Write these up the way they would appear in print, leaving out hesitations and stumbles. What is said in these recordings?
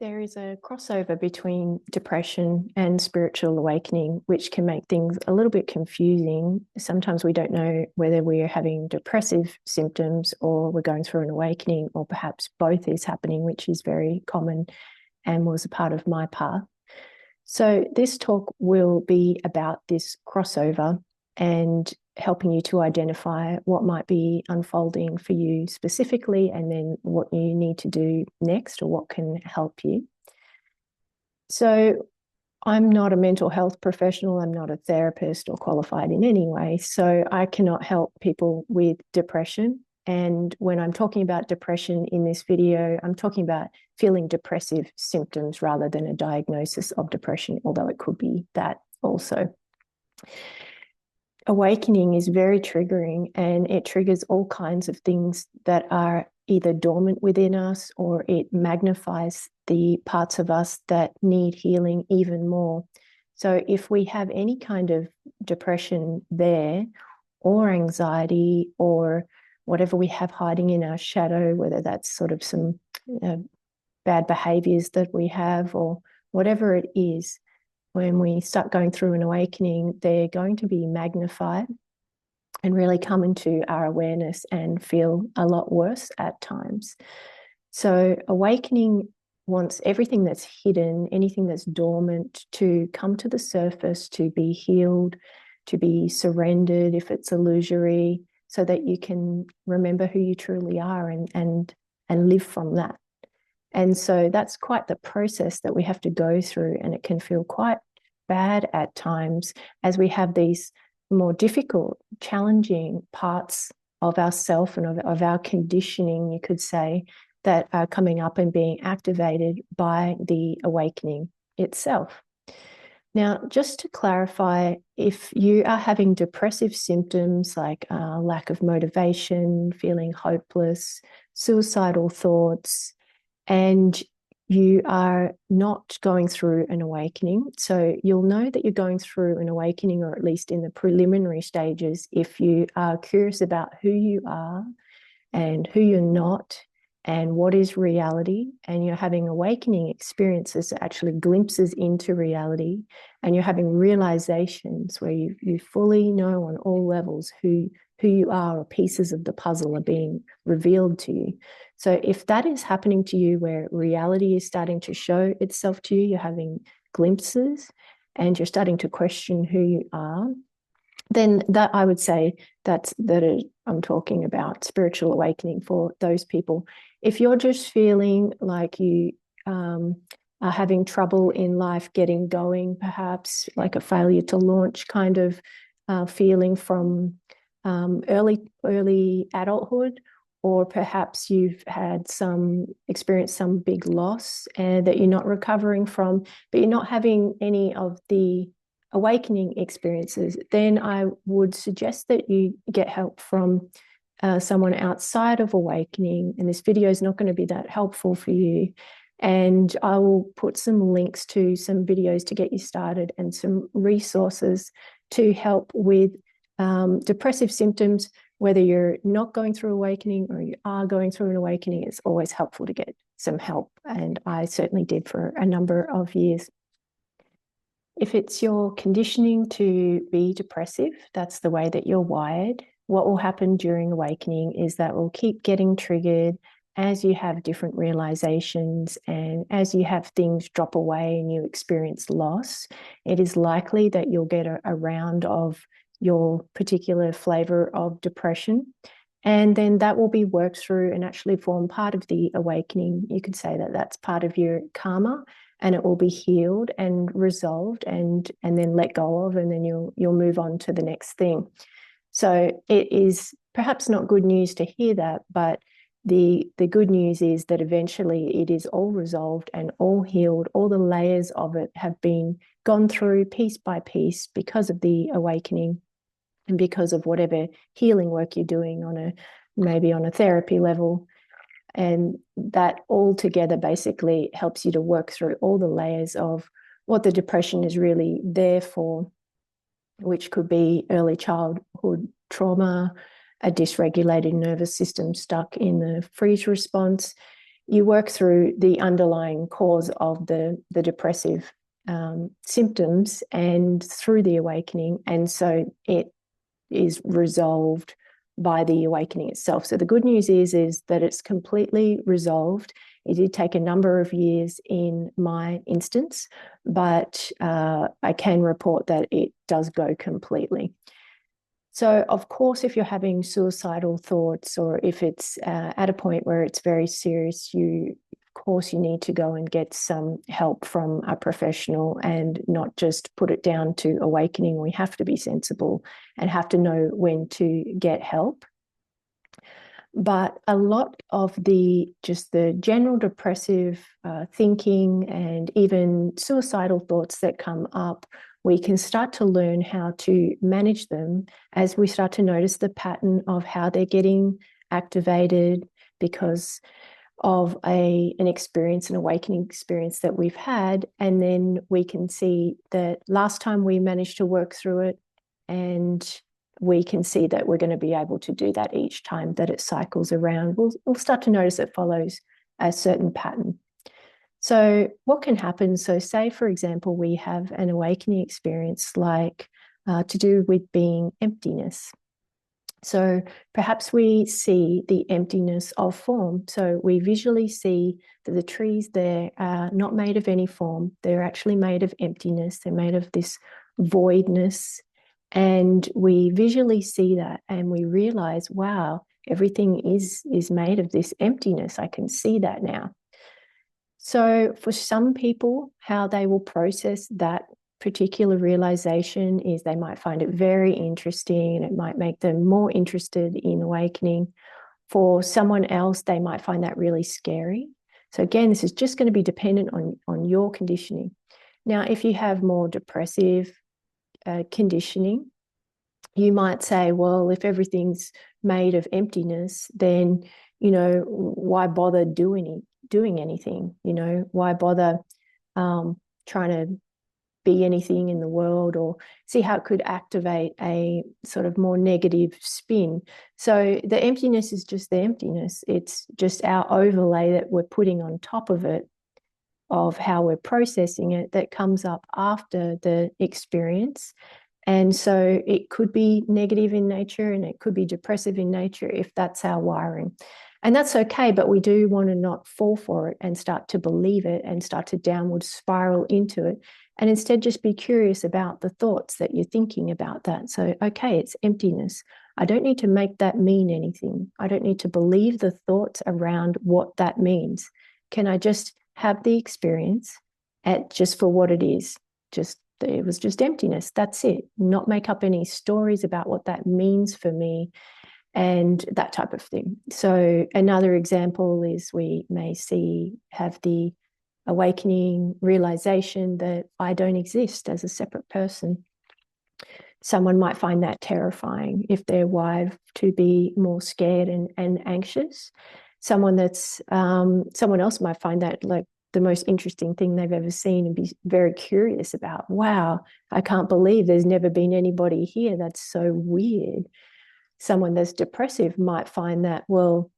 There is a crossover between depression and spiritual awakening, which can make things a little bit confusing. Sometimes we don't know whether we're having depressive symptoms or we're going through an awakening, or perhaps both is happening, which is very common and was a part of my path. So this talk will be about this crossover and helping you to identify what might be unfolding for you specifically, and then what you need to do next or what can help you. So I'm not a mental health professional. I'm not a therapist or qualified in any way. So I cannot help people with depression. And when I'm talking about depression in this video, I'm talking about feeling depressive symptoms rather than a diagnosis of depression, although it could be that also. Awakening is very triggering, and it triggers all kinds of things that are either dormant within us, or it magnifies the parts of us that need healing even more. So if we have any kind of depression there, or anxiety, or whatever we have hiding in our shadow, whether that's sort of some bad behaviors that we have, or whatever it is, when we start going through an awakening, they're going to be magnified and really come into our awareness and feel a lot worse at times. So awakening wants everything that's hidden, anything that's dormant, to come to the surface, to be healed, to be surrendered if it's illusory, so that you can remember who you truly are and live from that. And so that's quite the process that we have to go through, and it can feel quite bad at times as we have these more difficult, challenging parts of ourself and of our conditioning, you could say, that are coming up and being activated by the awakening itself. Now, just to clarify, if you are having depressive symptoms like lack of motivation, feeling hopeless, suicidal thoughts, and you are not going through an awakening, so you'll know that you're going through an awakening, or at least in the preliminary stages, if you are curious about who you are and who you're not and what is reality, and you're having awakening experiences, actually glimpses into reality, and you're having realizations where you fully know on all levels who you are, or pieces of the puzzle are being revealed to you. So if that is happening to you, where reality is starting to show itself to you, you're having glimpses and you're starting to question who you are, then that, I would say, I'm talking about spiritual awakening for those people. If you're just feeling like you are having trouble in life getting going, perhaps like a failure to launch kind of feeling from early adulthood, or perhaps you've had experienced some big loss that you're not recovering from, but you're not having any of the awakening experiences, then I would suggest that you get help from someone outside of awakening. And this video is not going to be that helpful for you. And I will put some links to some videos to get you started, and some resources to help with depressive symptoms, whether you're not going through awakening or you are going through an awakening. It's always helpful to get some help, and I certainly did for a number of years. If it's your conditioning to be depressive, that's the way that you're wired, what will happen during awakening is that will keep getting triggered as you have different realizations, and as you have things drop away and you experience loss. It is likely that you'll get a round of your particular flavor of depression, and then that will be worked through and actually form part of the awakening. You could say that that's part of your karma, and it will be healed and resolved and then let go of, and then you'll move on to the next thing. So it is perhaps not good news to hear that, but the good news is that eventually it is all resolved and all healed. All the layers of it have been gone through piece by piece because of the awakening, and because of whatever healing work you're doing maybe on a therapy level. And that all together basically helps you to work through all the layers of what the depression is really there for, which could be early childhood trauma, a dysregulated nervous system stuck in the freeze response. you work through the underlying cause of the depressive symptoms and through the awakening. And so it is resolved by the awakening itself. So the good news is that it's completely resolved. It did take a number of years in my instance, but I can report that it does go completely. So, of course, if you're having suicidal thoughts, or if it's at a point where it's very serious, of course, you need to go and get some help from a professional and not just put it down to awakening. We have to be sensible and have to know when to get help. But a lot of the general depressive thinking and even suicidal thoughts that come up, we can start to learn how to manage them as we start to notice the pattern of how they're getting activated because of an experience, an awakening experience that we've had. And then we can see that last time we managed to work through it, and we can see that we're going to be able to do that each time that it cycles around. We'll start to notice it follows a certain pattern. So what can happen? So say, for example, we have an awakening experience like to do with being emptiness. So perhaps we see the emptiness of form. So we visually see that the trees there are not made of any form. They're actually made of emptiness. They're made of this voidness. And we visually see that and we realize, wow, everything is made of this emptiness. I can see that now. So for some people, how they will process that particular realization is they might find it very interesting and it might make them more interested in awakening. For someone else, they might find that really scary. So again, this is just going to be dependent on your conditioning. Now, if you have more depressive conditioning, you might say, well, if everything's made of emptiness, then, why bother doing anything? Why bother trying to be anything in the world, or see how it could activate a sort of more negative spin. So the emptiness is just the emptiness. It's just our overlay that we're putting on top of it, of how we're processing it, that comes up after the experience. And so it could be negative in nature and it could be depressive in nature if that's our wiring. And that's okay, but we do want to not fall for it and start to believe it and start to downward spiral into it. And instead just be curious about the thoughts that you're thinking about that. So, okay, it's emptiness. I don't need to make that mean anything. I don't need to believe the thoughts around what that means. Can I just have the experience just for what it is? It was just emptiness. That's it. Not make up any stories about what that means for me and that type of thing. So another example is we may have the awakening realization that I don't exist as a separate person. Someone might find that terrifying if they're wired to be more scared and anxious. Someone else might find that like the most interesting thing they've ever seen and be very curious about. Wow, I can't believe there's never been anybody here. That's so weird. Someone that's depressive might find that, well,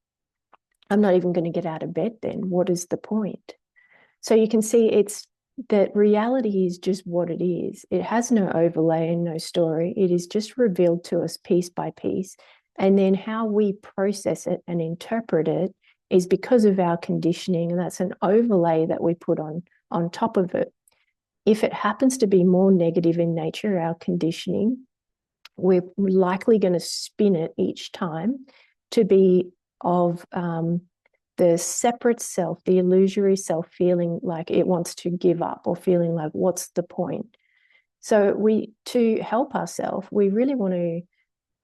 I'm not even going to get out of bed then. What is the point? So you can see it's that reality is just what it is. It has no overlay and no story. It is just revealed to us piece by piece. And then how we process it and interpret it is because of our conditioning. And that's an overlay that we put on top of it. If it happens to be more negative in nature, our conditioning, we're likely going to spin it each time to be of the separate self, the illusory self, feeling like it wants to give up or feeling like, what's the point? So to help ourselves, we really want to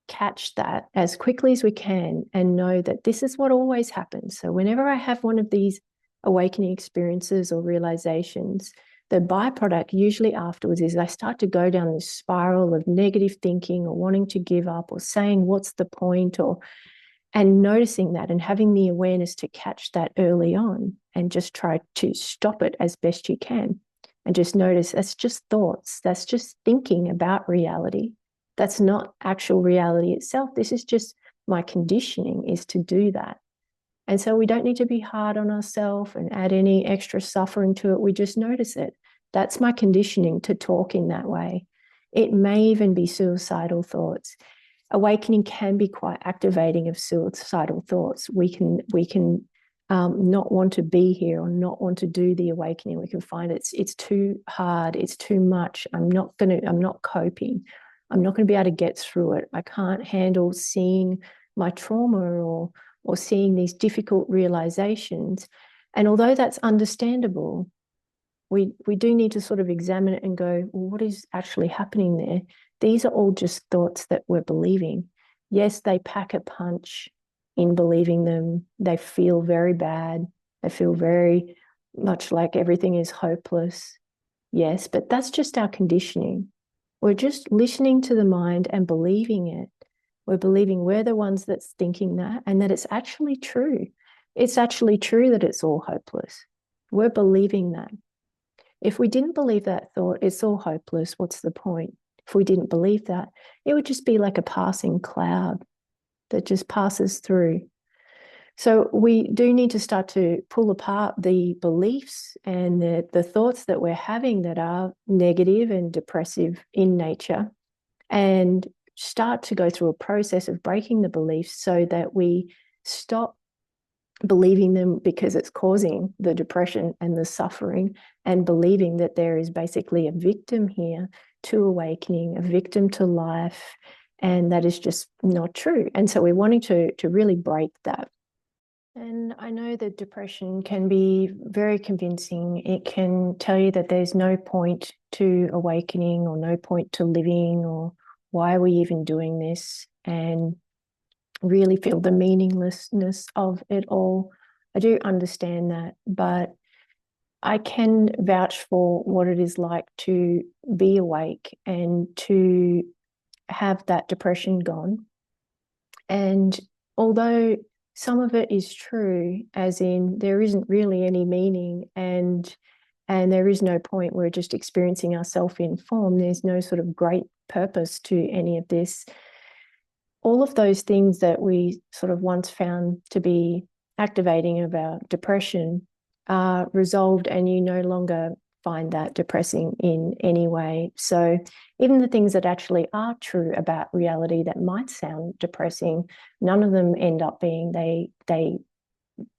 catch that as quickly as we can and know that this is what always happens. So whenever I have one of these awakening experiences or realizations, the byproduct usually afterwards is I start to go down this spiral of negative thinking or wanting to give up or saying, what's the point? And noticing that and having the awareness to catch that early on and just try to stop it as best you can. And just notice that's just thoughts. That's just thinking about reality. That's not actual reality itself. This is just my conditioning is to do that. And so we don't need to be hard on ourselves and add any extra suffering to it. We just notice it. That's my conditioning to talk in that way. It may even be suicidal thoughts. Awakening can be quite activating of suicidal thoughts. We can not want to be here or not want to do the awakening. We can find it's too hard, it's too much. I'm not coping. I'm not going to be able to get through it. I can't handle seeing my trauma or seeing these difficult realizations. And although that's understandable, we do need to sort of examine it and go, well, what is actually happening there? These are all just thoughts that we're believing. Yes, they pack a punch in believing them. They feel very bad. They feel very much like everything is hopeless. Yes, but that's just our conditioning. We're just listening to the mind and believing it. We're believing we're the ones that's thinking that and that it's actually true. It's actually true that it's all hopeless. We're believing that. If we didn't believe that thought, it's all hopeless, what's the point? If we didn't believe that, it would just be like a passing cloud that just passes through. So we do need to start to pull apart the beliefs and the thoughts that we're having that are negative and depressive in nature, and start to go through a process of breaking the beliefs so that we stop believing them because it's causing the depression and the suffering, and believing that there is basically a victim here to awakening, a victim to life, and that is just not true. And so we're wanting to really break that. And I know that depression can be very convincing. It can tell you that there's no point to awakening or no point to living, or why are we even doing this? And really feel the meaninglessness of it all. I do understand that, but I can vouch for what it is like to be awake and to have that depression gone. And although some of it is true, as in there isn't really any meaning, and there is no point, we're just experiencing ourselves in form, there's no sort of great purpose to any of this. All of those things that we sort of once found to be activating of our depression are resolved, and you no longer find that depressing in any way. So even the things that actually are true about reality that might sound depressing, none of them end up being. They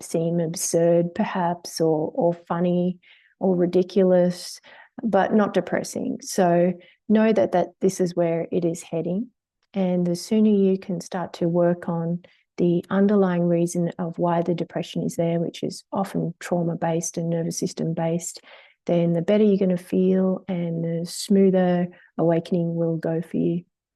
seem absurd perhaps, or funny or ridiculous, but not depressing. So know that this is where it is heading. And the sooner you can start to work on the underlying reason of why the depression is there, which is often trauma-based and nervous system-based, then the better you're going to feel and the smoother awakening will go for you.